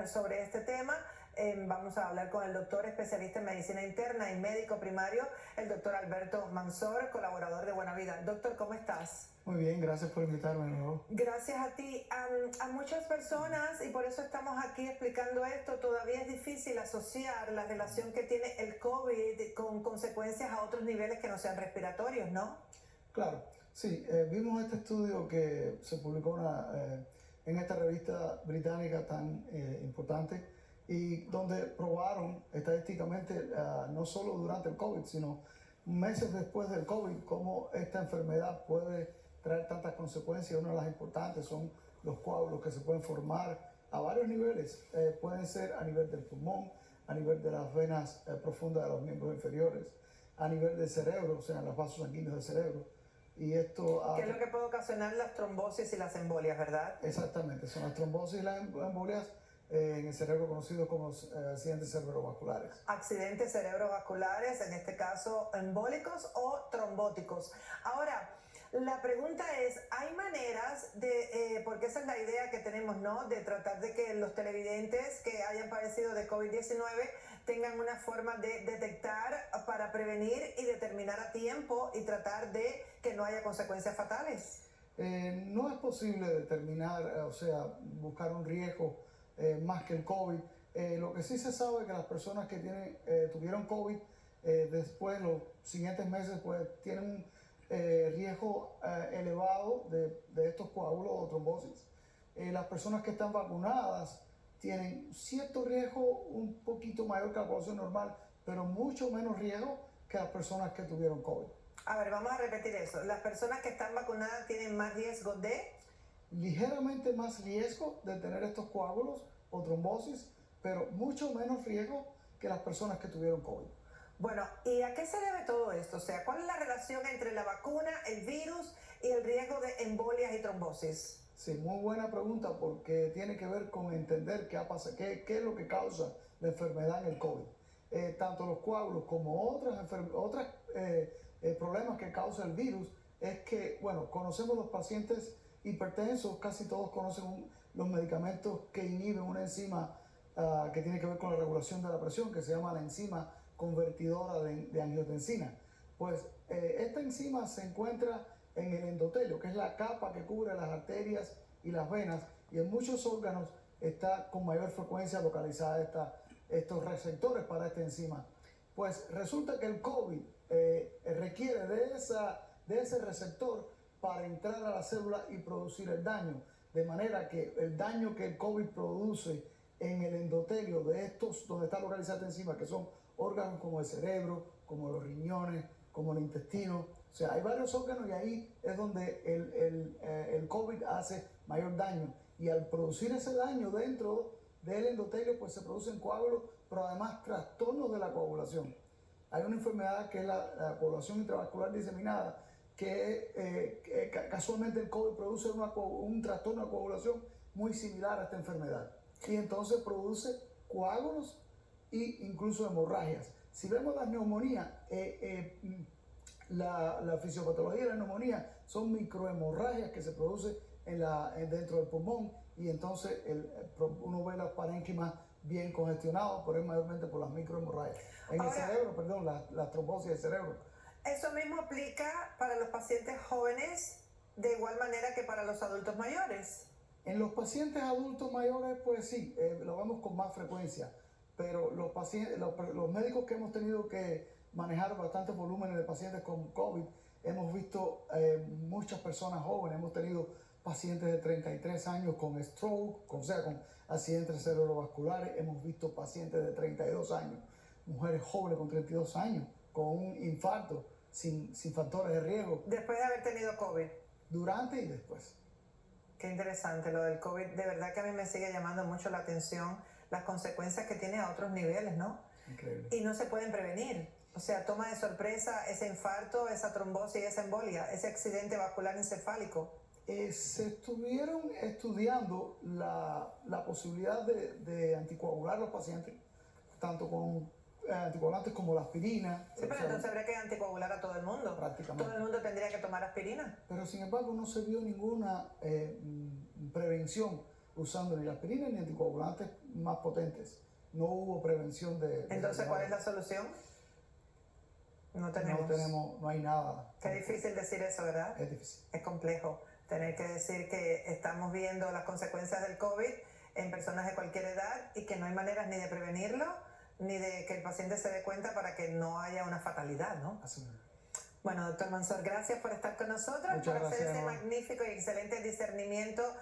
Sobre este tema. Vamos a hablar con el doctor especialista en medicina interna y médico primario, el doctor Alberto Mansor, colaborador de Buena Vida. Doctor, ¿cómo estás? Muy bien, gracias por invitarme de nuevo. Gracias a ti. A muchas personas, y por eso estamos aquí explicando esto, todavía es difícil asociar la relación que tiene el COVID con consecuencias a otros niveles que no sean respiratorios, ¿no? Claro, sí, vimos este estudio que se publicó en esta revista británica tan importante y donde probaron estadísticamente, no solo durante el COVID, sino meses después del COVID, cómo esta enfermedad puede traer tantas consecuencias. Una de las importantes son los coágulos que se pueden formar a varios niveles. Pueden ser a nivel del pulmón, a nivel de las venas profundas de los miembros inferiores, a nivel del cerebro, o sea, en los vasos sanguíneos del cerebro. Y esto, ¿qué es lo que puede ocasionar las trombosis y las embolias, verdad? Exactamente, son las trombosis y las embolias en el cerebro conocidos como accidentes cerebrovasculares. Accidentes cerebrovasculares, en este caso embólicos o trombóticos. Ahora, la pregunta es, ¿hay maneras de, porque esa es la idea que tenemos, ¿no?, de tratar de que los televidentes que hayan padecido de COVID-19 tengan una forma de detectar para prevenir y determinar a tiempo y tratar de que no haya consecuencias fatales? No es posible determinar, o sea, buscar un riesgo más que el COVID. Lo que sí se sabe es que las personas que tuvieron COVID después, los siguientes meses, pues tienen un riesgo elevado de estos coágulos o trombosis. Las personas que están vacunadas tienen cierto riesgo un poquito mayor que la población normal, pero mucho menos riesgo que las personas que tuvieron COVID. A ver, vamos a repetir eso. ¿Las personas que están vacunadas tienen más riesgo de...? Ligeramente más riesgo de tener estos coágulos o trombosis, pero mucho menos riesgo que las personas que tuvieron COVID. Bueno, ¿y a qué se debe todo esto? O sea, ¿cuál es la relación entre la vacuna, el virus y el riesgo de embolias y trombosis? Sí, muy buena pregunta, porque tiene que ver con entender qué es lo que causa la enfermedad en el COVID. Tanto los coágulos como otros problemas que causa el virus es que, bueno, conocemos los pacientes hipertensos, casi todos conocen los medicamentos que inhiben una enzima que tiene que ver con la regulación de la presión, que se llama la enzima convertidora de angiotensina. Pues esta enzima se encuentra en el endotelio, que es la capa que cubre las arterias y las venas, y en muchos órganos está con mayor frecuencia localizada estos receptores para esta enzima. Pues resulta que el COVID requiere de ese receptor para entrar a la célula y producir el daño, de manera que el daño que el COVID produce en el endotelio de estos, donde está localizada esta enzima, que son órganos como el cerebro, como los riñones, como el intestino, o sea, hay varios órganos, y ahí es donde el COVID hace mayor daño, y al producir ese daño dentro del endotelio, pues se producen coágulos, pero además trastornos de la coagulación. Hay una enfermedad que es la coagulación intravascular diseminada, que casualmente el COVID produce un trastorno de coagulación muy similar a esta enfermedad, y entonces produce coágulos e incluso hemorragias. Si vemos las neumonías, la fisiopatología de la neumonía son microhemorragias que se producen dentro del pulmón, y entonces uno ve los parénquimas bien congestionados, pero es mayormente por las microhemorragias. En el cerebro, perdón, la trombosis del cerebro. ¿Eso mismo aplica para los pacientes jóvenes de igual manera que para los adultos mayores? En los pacientes adultos mayores, pues sí, lo vemos con más frecuencia, pero los médicos que hemos tenido que manejar bastantes volúmenes de pacientes con COVID, hemos visto muchas personas jóvenes. Hemos tenido pacientes de 33 años con stroke, o sea, con accidentes cerebrovasculares. Hemos visto pacientes de 32 años, mujeres jóvenes con 32 años, con un infarto sin factores de riesgo. Después de haber tenido COVID. Durante y después. Qué interesante lo del COVID. De verdad que a mí me sigue llamando mucho la atención las consecuencias que tiene a otros niveles, ¿no? Increíble. Y no se pueden prevenir. O sea, toma de sorpresa ese infarto, esa trombosis, esa embolia, ese accidente vascular encefálico. Se estuvieron estudiando la posibilidad de anticoagular a los pacientes, tanto con anticoagulantes como la aspirina. Sí, pero entonces habría que anticoagular a todo el mundo. Prácticamente. Todo el mundo tendría que tomar aspirina. Pero sin embargo no se vio ninguna prevención usando ni la aspirina ni anticoagulantes más potentes. No hubo prevención de... Entonces, ¿cuál es la solución? No tenemos. No hay nada. Qué difícil decir eso, ¿verdad? Es difícil. Es complejo tener que decir que estamos viendo las consecuencias del COVID en personas de cualquier edad y que no hay maneras ni de prevenirlo, ni de que el paciente se dé cuenta para que no haya una fatalidad, ¿no? Así mismo. Bueno, doctor Mansour, gracias por estar con nosotros, Muchas por hacer gracias, ese Emma. magnífico y excelente discernimiento